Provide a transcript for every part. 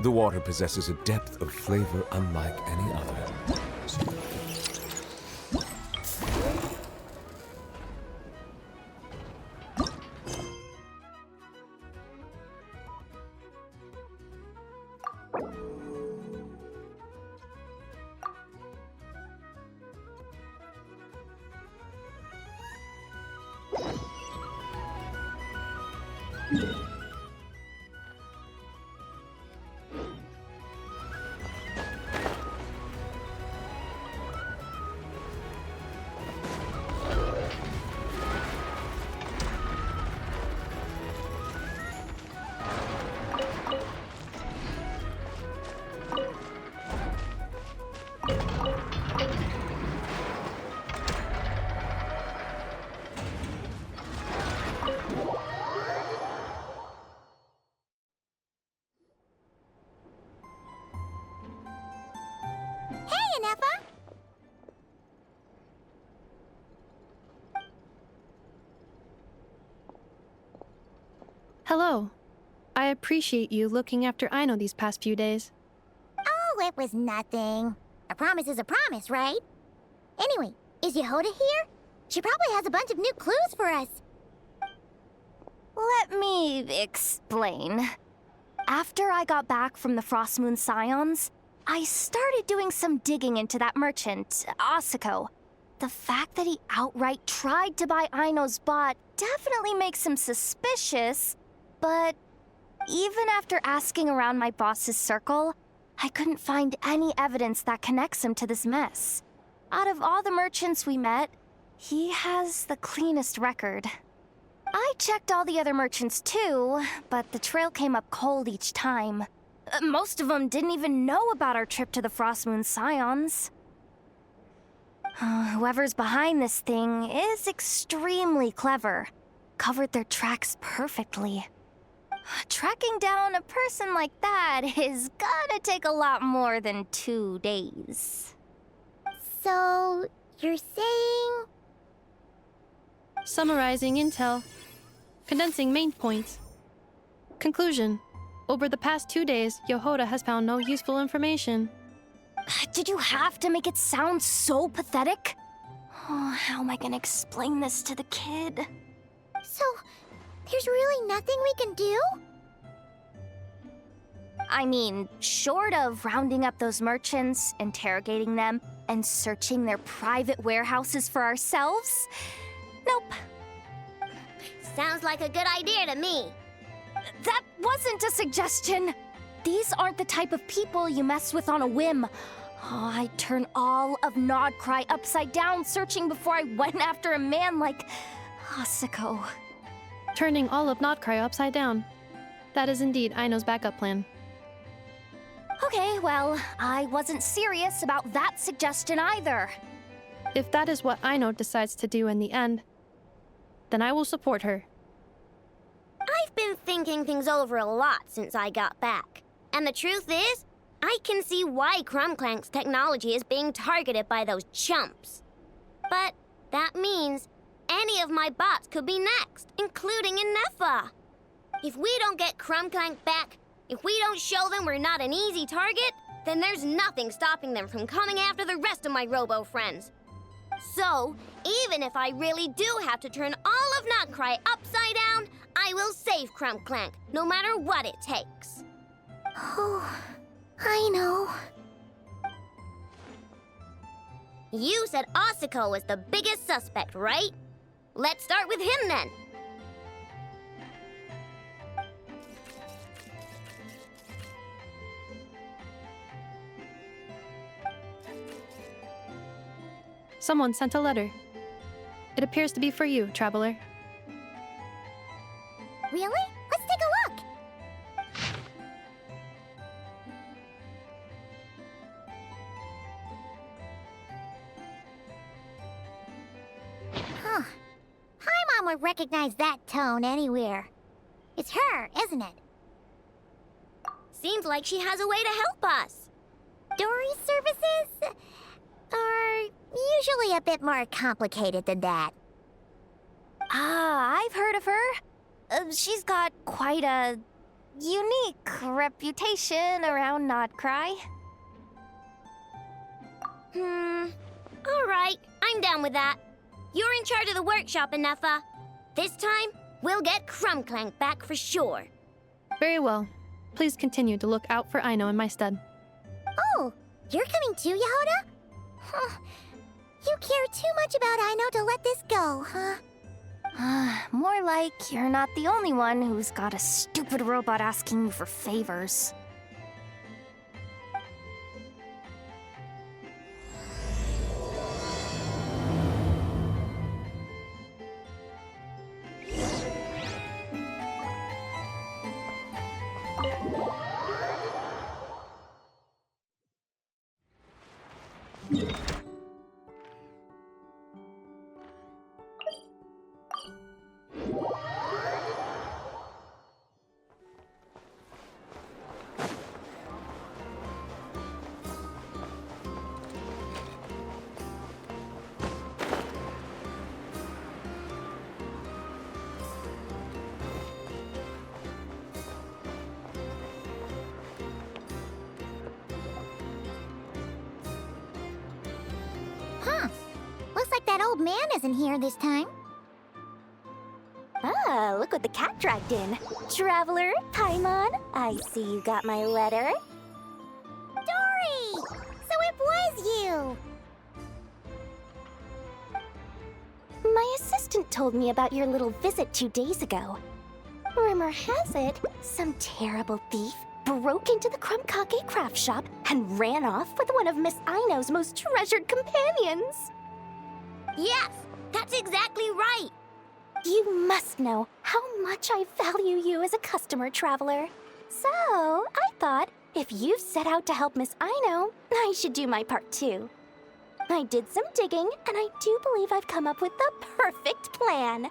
The water possesses a depth of flavor unlike any other. Hello. I appreciate you looking after Aino these past few days. Oh, it was nothing. A promise is a promise, right? Anyway, is Yehoda here? She probably has a bunch of new clues for us. Let me explain. After I got back from the Frost Moon Scions, I started doing some digging into that merchant, Asako. The fact that he outright tried to buy Aino's bot definitely makes him suspicious, but even after asking around my boss's circle, I couldn't find any evidence that connects him to this mess. Out of all the merchants we met, he has the cleanest record. I checked all the other merchants too, but the trail came up cold each time. Most of them didn't even know about our trip to the Frost Moon Scions. Whoever's behind this thing is extremely clever. Covered their tracks perfectly. Tracking down a person like that is gonna take a lot more than 2 days. So, you're saying... Summarizing intel. Condensing main points. Conclusion. Over the past 2 days, Yehoda has found no useful information. Did you have to make it sound so pathetic? Oh, how am I gonna explain this to the kid? So, there's really nothing we can do? I mean, short of rounding up those merchants, interrogating them, and searching their private warehouses for ourselves? Nope. Sounds like a good idea to me. That wasn't a suggestion. These aren't the type of people you mess with on a whim. Oh, I'd turn all of Nodcry upside down searching before I went after a man like Asako. Turning all of Nodcry upside down. That is indeed Aino's backup plan. Okay, well, I wasn't serious about that suggestion either. If that is what Aino decides to do in the end, then I will support her. I've been thinking things over a lot since I got back. And the truth is, I can see why Cling-clang's technology is being targeted by those chumps. But that means any of my bots could be next, including Inefa. If we don't get Cling-clang back, if we don't show them we're not an easy target, then there's nothing stopping them from coming after the rest of my robo-friends. So, even if I really do have to turn all of Nodcry upside down, I will save Cling-clang, no matter what it takes. Oh, I know. You said Asako was the biggest suspect, right? Let's start with him then. Someone sent a letter. It appears to be for you, traveler. Really? Let's take a look. Huh. Paimon would recognize that tone anywhere. It's her, isn't it? Seems like she has a way to help us. Dory's services are usually a bit more complicated than that. Ah, I've heard of her. She's got quite a unique reputation around Nodcry. All right, I'm down with that. You're in charge of the workshop, Enougha. This time, we'll get Clang back for sure. Very well. Please continue to look out for Aino in my stead. Oh, you're coming too, Yehoda? Huh. You care too much about Aino to let this go, huh? More like you're not the only one who's got a stupid robot asking you for favors. Looks like that old man isn't here this time. Ah, look what the cat dragged in. Traveler, Paimon, I see you got my letter. Dory! So it was you! My assistant told me about your little visit 2 days ago. Rumor has it, some terrible thief broke into the Crumkake craft shop and ran off with one of Miss Aino's most treasured companions. Yes, that's exactly right. You must know how much I value you as a customer, Traveler. So, I thought, if you've set out to help Miss Aino, I should do my part too. I did some digging, and I do believe I've come up with the perfect plan.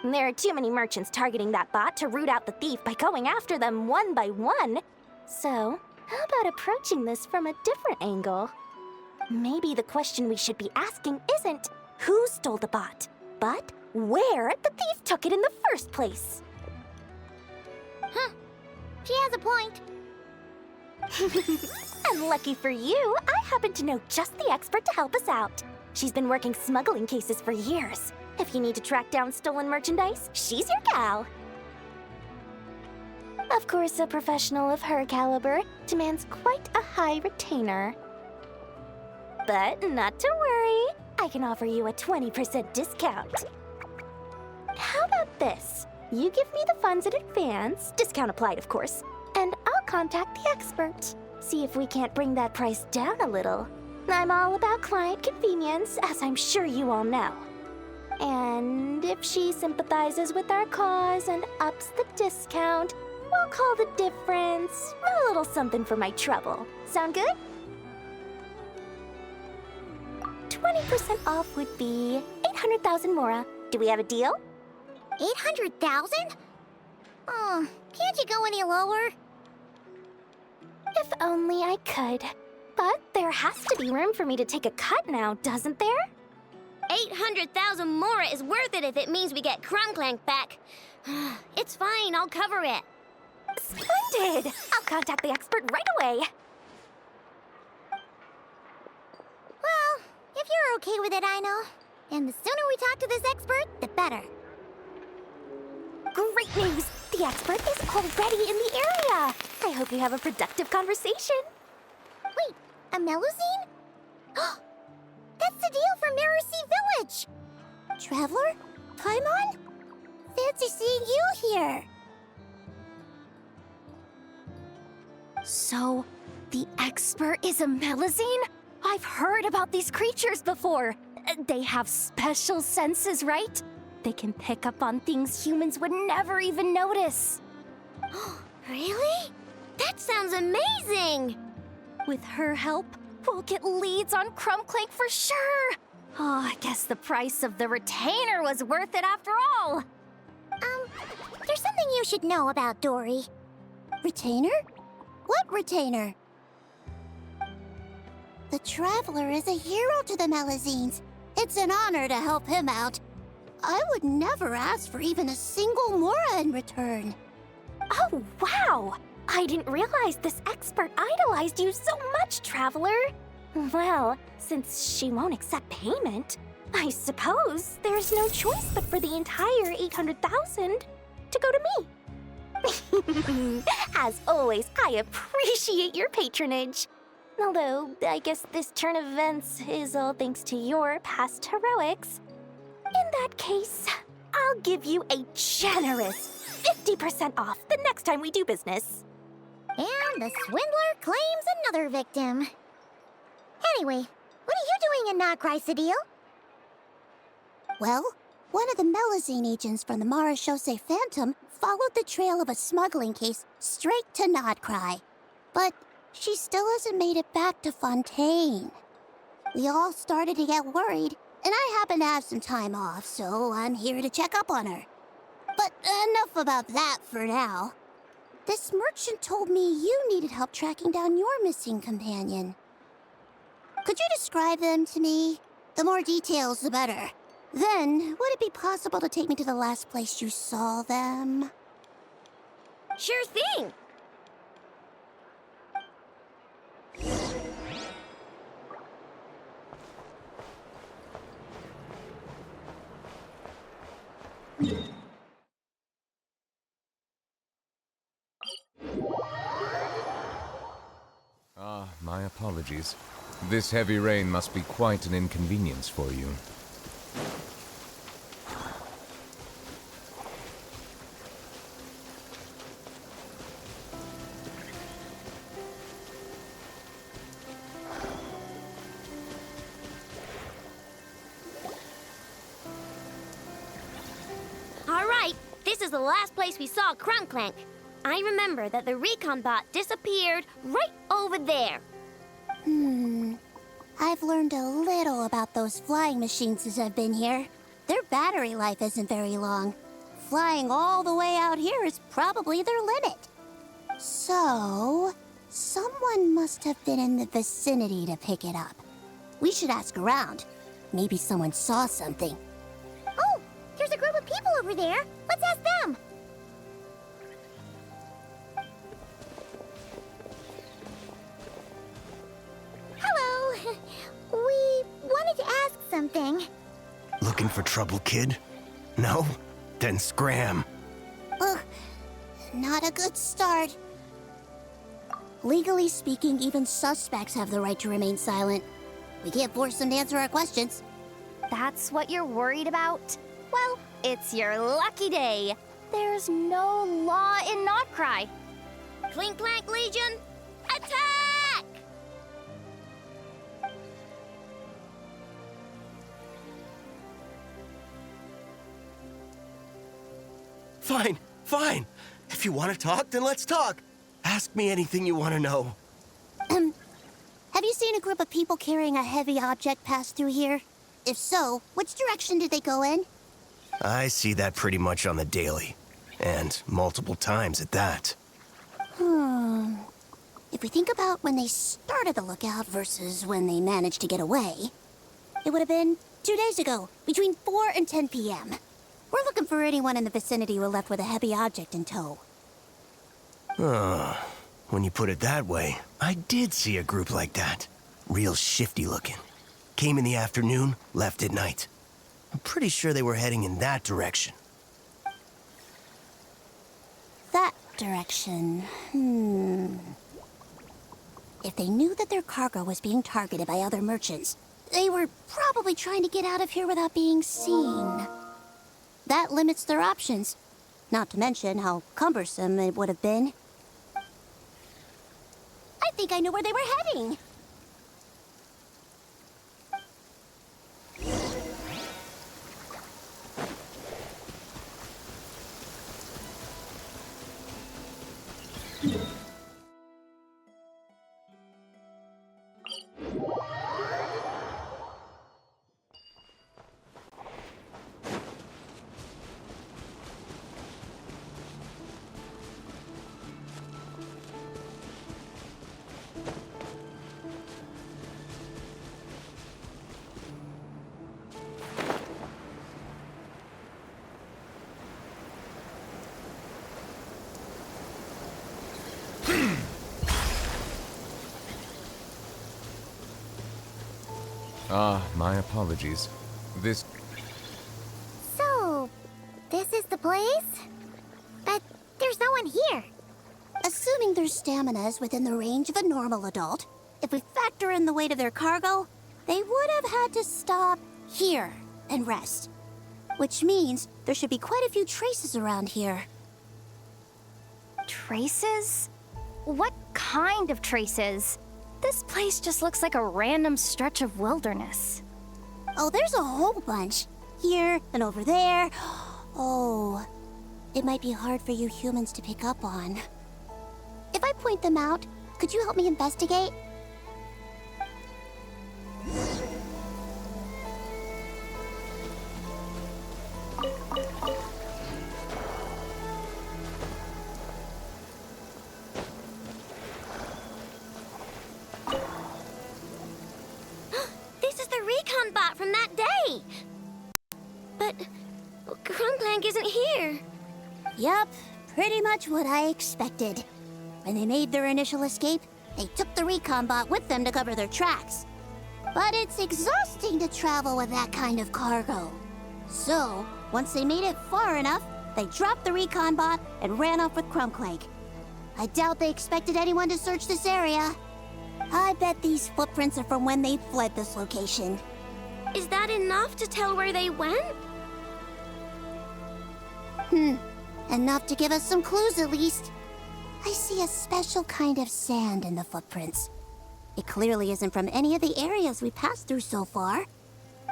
There are too many merchants targeting that bot to root out the thief by going after them one by one. So, how about approaching this from a different angle? Maybe the question we should be asking isn't who stole the bot, but where the thief took it in the first place. She has a point. And lucky for you, I happen to know just the expert to help us out. She's been working smuggling cases for years. If you need to track down stolen merchandise, she's your gal. Of course, a professional of her caliber demands quite a high retainer. But not to worry, I can offer you a 20% discount. How about this? You give me the funds in advance, discount applied of course, and I'll contact the expert. See if we can't bring that price down a little. I'm all about client convenience, as I'm sure you all know. And if she sympathizes with our cause and ups the discount, we'll call the difference a little something for my trouble. Sound good? 20% off would be 800,000 Mora. Do we have a deal? 800,000? Oh, can't you go any lower? If only I could. But there has to be room for me to take a cut now, doesn't there? 800,000 Mora is worth it if it means we get Clang back. It's fine, I'll cover it. Splendid! I'll contact the expert right away. Well, if you're okay with it, Aino. And the sooner we talk to this expert, the better. Great news! The expert is already in the area! I hope you have a productive conversation. Wait, a Melusine? That's the deal for Mirror Sea Village! Traveler? Paimon? Fancy seeing you here! So, the expert is a Melusine? I've heard about these creatures before. They have special senses, right? They can pick up on things humans would never even notice. Really? That sounds amazing! With her help, we'll get leads on Clang for sure. Oh, I guess the price of the retainer was worth it after all. There's something you should know about Dory. Retainer? What retainer? The Traveler is a hero to the Melusines. It's an honor to help him out. I would never ask for even a single Mora in return. Oh, wow! I didn't realize this expert idolized you so much, Traveler. Well, since she won't accept payment, I suppose there's no choice but for the entire 800,000 to go to me. As always, I appreciate your patronage. Although, I guess this turn of events is all thanks to your past heroics. In that case, I'll give you a generous 50% off the next time we do business. And the swindler claims another victim. Anyway, what are you doing in Notcry, Sadil? Well, one of the Melazine agents from the Marechaussee Phantom followed the trail of a smuggling case straight to Notcry. But she still hasn't made it back to Fontaine. We all started to get worried, and I happen to have some time off, so I'm here to check up on her. But enough about that for now. This merchant told me you needed help tracking down your missing companion. Could you describe them to me? The more details, the better. Then, would it be possible to take me to the last place you saw them? Sure thing. My apologies. This heavy rain must be quite an inconvenience for you. All right, this is the last place we saw Clink-clang. I remember that the recon bot disappeared right over there. I've learned a little about those flying machines since I've been here. Their battery life isn't very long. Flying all the way out here is probably their limit. So, someone must have been in the vicinity to pick it up. We should ask around. Maybe someone saw something. Oh, there's a group of people over there. Let's ask them. Hello. We wanted to ask something. Looking for trouble, kid? No? Then scram. Ugh, not a good start. Legally speaking, even suspects have the right to remain silent. We can't force them to answer our questions. That's what you're worried about? Well, it's your lucky day. There's no law in Notcry. Clink-clang Legion, attack! Fine, fine. If you want to talk, then let's talk. Ask me anything you want to know. Have you seen a group of people carrying a heavy object pass through here? If so, which direction did they go in? I see that pretty much on the daily. And multiple times at that. If we think about when they started the lookout versus when they managed to get away, it would have been 2 days ago, between 4 and 10 p.m. We're looking for anyone in the vicinity who left with a heavy object in tow. When you put it that way, I did see a group like that. Real shifty looking. Came in the afternoon, left at night. I'm pretty sure they were heading in that direction. That direction, If they knew that their cargo was being targeted by other merchants, they were probably trying to get out of here without being seen. That limits their options. Not to mention how cumbersome it would have been. I think I know where they were heading. My apologies. This... So, this is the place? But there's no one here. Assuming their stamina is within the range of a normal adult, if we factor in the weight of their cargo, they would have had to stop here and rest. Which means there should be quite a few traces around here. Traces? What kind of traces? This place just looks like a random stretch of wilderness. Oh, there's a whole bunch. Here and over there. Oh, it might be hard for you humans to pick up on. If I point them out, could you help me investigate? This is the recon bot from that day! But Clang isn't here. Yup, pretty much what I expected. When they made their initial escape, they took the recon bot with them to cover their tracks. But it's exhausting to travel with that kind of cargo. So, once they made it far enough, they dropped the recon bot and ran off with Clang. I doubt they expected anyone to search this area. I bet these footprints are from when they fled this location. Is that enough to tell where they went? Enough to give us some clues at least. I see a special kind of sand in the footprints. It clearly isn't from any of the areas we passed through so far.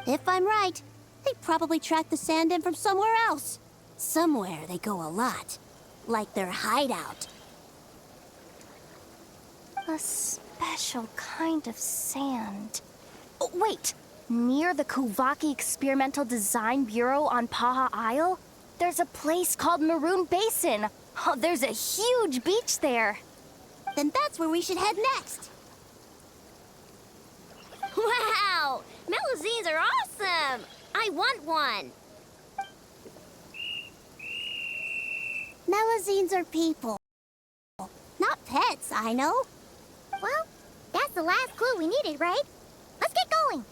If I'm right, they probably tracked the sand in from somewhere else. Somewhere they go a lot. Like their hideout. A special kind of sand. Oh, wait! Near the Kuvaki Experimental Design Bureau on Paha Isle, there's a place called Maroon Basin. Oh, there's a huge beach there. Then that's where we should head next. Wow! Melazines are awesome! I want one! Melazines are people. Not pets, I know. Well, that's the last clue we needed, right? Let's get going!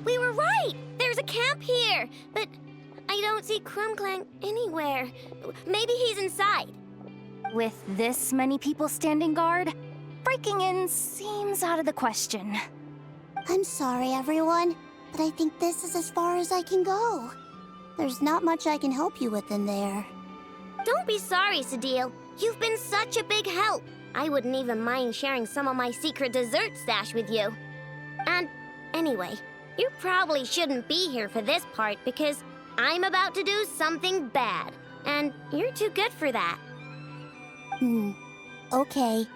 We were right! There's a camp here! But I don't see Clang anywhere. Maybe he's inside. With this many people standing guard, breaking in seems out of the question. I'm sorry, everyone, but I think this is as far as I can go. There's not much I can help you with in there. Don't be sorry, Sadil. You've been such a big help. I wouldn't even mind sharing some of my secret dessert stash with you. And anyway, you probably shouldn't be here for this part because I'm about to do something bad. And you're too good for that. Okay.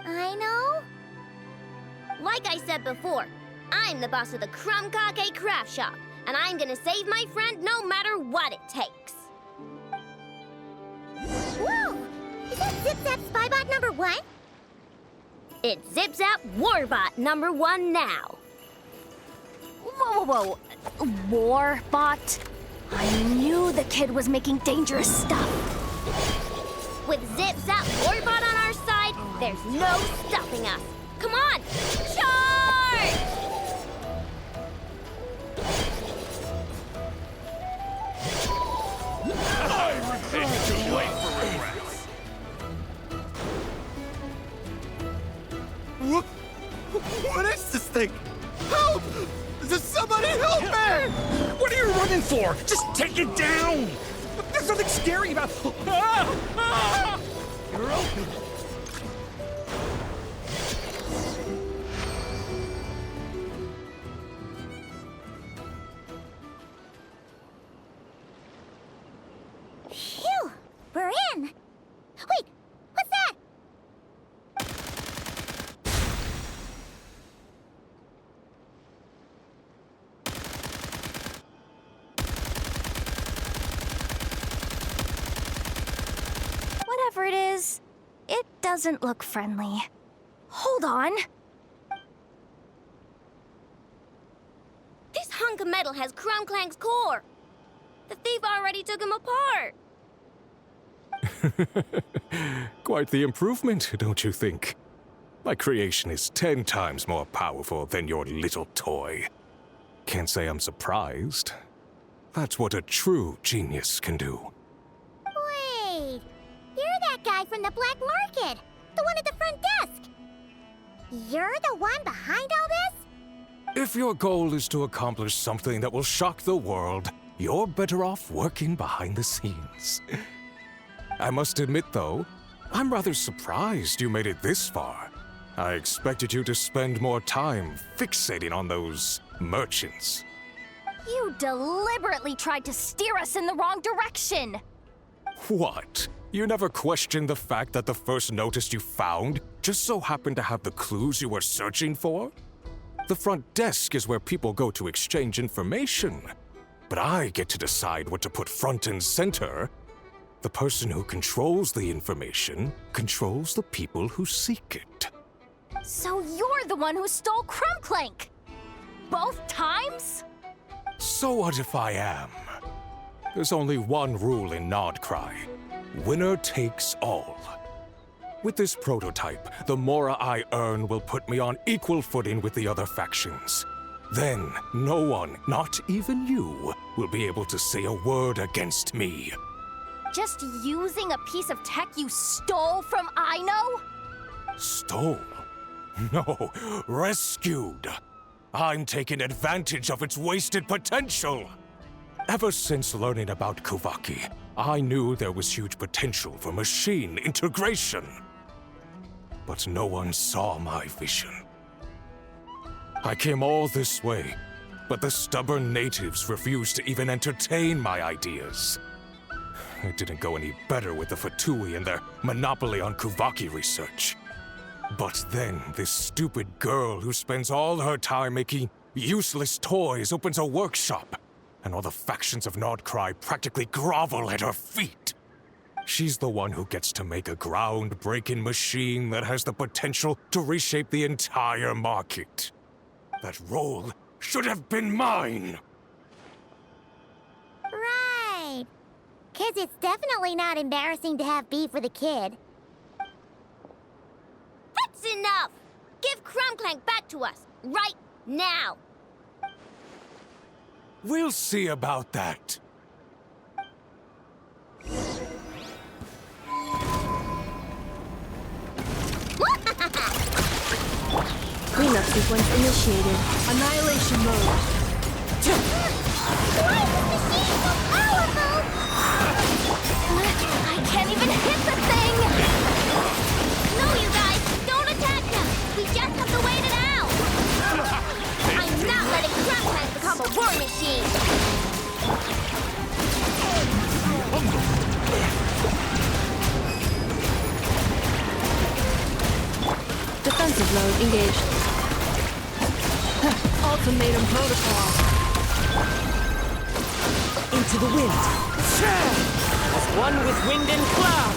I know. Like I said before, I'm the boss of the Crumb-Kake Craft Shop, and I'm gonna save my friend no matter what it takes. Whoa! Is that Zip-Zap Spybot number 1? It's Zip-Zap Warbot number 1 now. Whoa, whoa, whoa. Warbot? I knew the kid was making dangerous stuff. With Zip-Zap Warbot on our side, there's no stopping us. Come on, charge! I refuse to wait for regrets. What is this thing? Help! Does somebody help me? What are you running for? Just take it down! There's nothing scary about... You're open. Phew! We're in! Wait! What's that? doesn't look friendly. Hold on. This hunk of metal has Crum-clang's core. The thief already took him apart. Quite the improvement, don't you think? My creation is 10 times more powerful than your little toy. Can't say I'm surprised. That's what a true genius can do. Wait, you're that guy from the black market, the one at the front desk. You're the one behind all this? If your goal is to accomplish something that will shock the world, you're better off working behind the scenes. I must admit, though, I'm rather surprised you made it this far. I expected you to spend more time fixating on those merchants. You deliberately tried to steer us in the wrong direction! What? You never questioned the fact that the first notice you found just so happened to have the clues you were searching for? The front desk is where people go to exchange information. But I get to decide what to put front and center. The person who controls the information controls the people who seek it. So you're the one who stole Crum-clang! Both times? So what if I am? There's only one rule in Nodcry. Winner takes all. With this prototype, the more I earn will put me on equal footing with the other factions. Then, no one, not even you, will be able to say a word against me. Just using a piece of tech you stole from Ino? Stole? No, rescued. I'm taking advantage of its wasted potential. Ever since learning about Kuvaki, I knew there was huge potential for machine integration. But no one saw my vision. I came all this way, but the stubborn natives refused to even entertain my ideas. It didn't go any better with the Fatui and their monopoly on Kuvaki research. But then, this stupid girl who spends all her time making useless toys opens a workshop, and all the factions of Nodcry practically grovel at her feet. She's the one who gets to make a groundbreaking machine that has the potential to reshape the entire market. That role should have been mine! Right. 'Cause it's definitely not embarrassing to have beef with a kid. That's enough! Give Crum-clang back to us, right now! We'll see about that. Cleanup sequence initiated. Annihilation mode. Why is this machine so powerful? I can't even hit the thing! No, you guys, don't attack them! We just have to wait it out! I'm not letting Crum-clang become a war machine! Defensive mode engaged. Ultimatum protocol. Into the wind. As one with wind and cloud.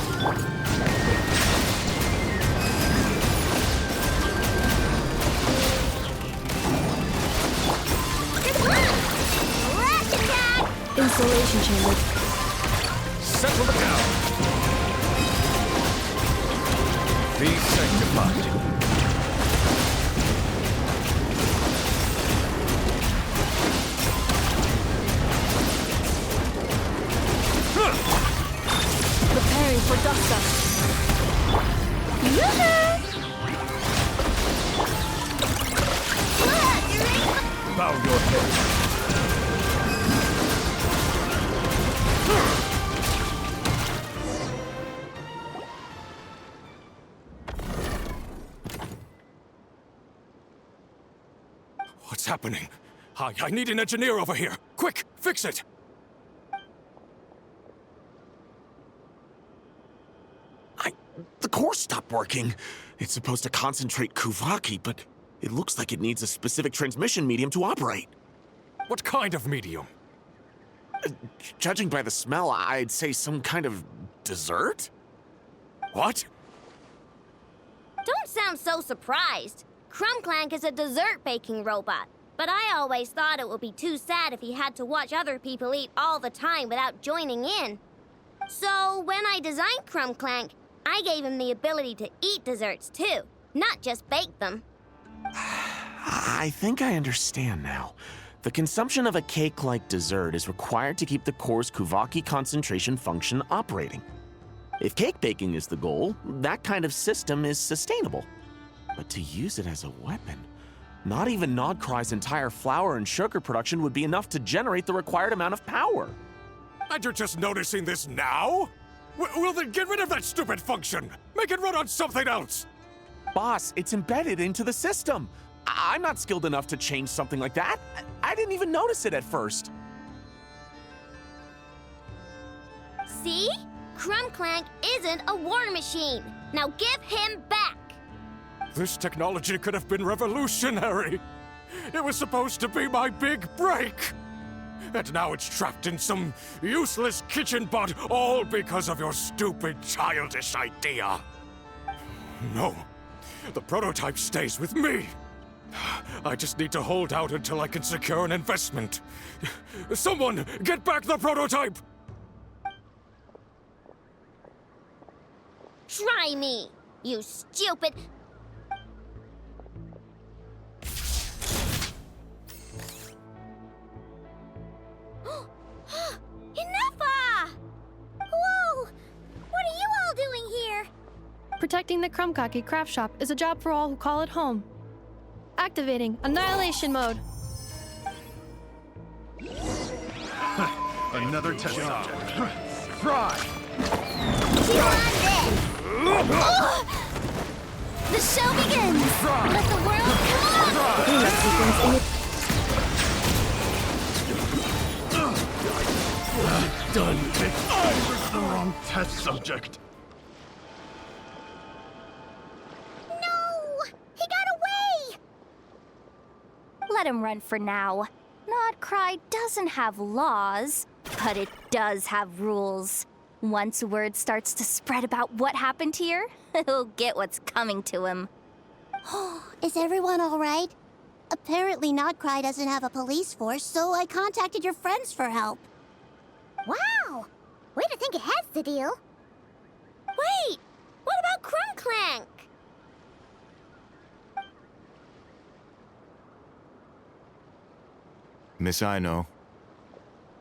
Rush attack! Installation chamber. Settle it down. Be sanctified. Preparing for dust up. Bow your head. What's happening? I need an engineer over here. Quick, fix it! The core stopped working. It's supposed to concentrate Kuvaki, but it looks like it needs a specific transmission medium to operate. What kind of medium? Judging by the smell, I'd say some kind of dessert? What? Don't sound so surprised. Clang is a dessert baking robot, but I always thought it would be too sad if he had to watch other people eat all the time without joining in. So when I designed Clang, I gave him the ability to eat desserts too, not just bake them. I think I understand now. The consumption of a cake-like dessert is required to keep the core's Kuvaki concentration function operating. If cake baking is the goal, that kind of system is sustainable. But to use it as a weapon, not even Nodcry's entire flour and sugar production would be enough to generate the required amount of power. And you're just noticing this now? Well then get rid of that stupid function! Make it run on something else! Boss, it's embedded into the system. I'm not skilled enough to change something like that. I didn't even notice it at first. See? Clang isn't a war machine. Now give him back. This technology could have been revolutionary. It was supposed to be my big break. And now it's trapped in some useless kitchen bot, all because of your stupid, childish idea. No, the prototype stays with me. I just need to hold out until I can secure an investment. Someone, get back the prototype! Try me, you stupid... Enough! Whoa! What are you all doing here? Protecting the Krumkaki craft shop is a job for all who call it home. Activating Annihilation Mode. Another test subject. Try! Chew on this! The show begins! Let the world come! Done it! I was the wrong test subject. No! He got away! Let him run for now. Nodcry doesn't have laws, but it does have rules. Once word starts to spread about what happened here, he'll get what's coming to him. Is everyone all right? Apparently Nodcry doesn't have a police force, so I contacted your friends for help. Wow! Way to think ahead, Cedille. Wait! What about Clang? Miss Aino,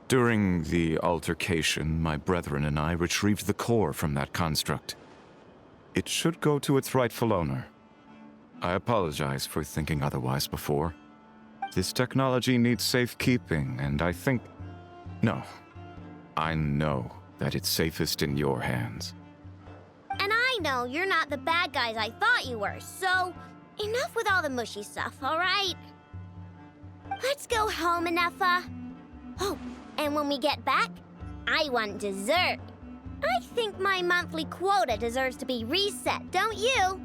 during the altercation, my brethren and I retrieved the core from that construct. It should go to its rightful owner. I apologize for thinking otherwise before. This technology needs safekeeping, and I think... No. I know that it's safest in your hands. And I know you're not the bad guys I thought you were, so enough with all the mushy stuff, all right? Let's go home, Enougha. Oh, and when we get back, I want dessert. I think my monthly quota deserves to be reset, don't you?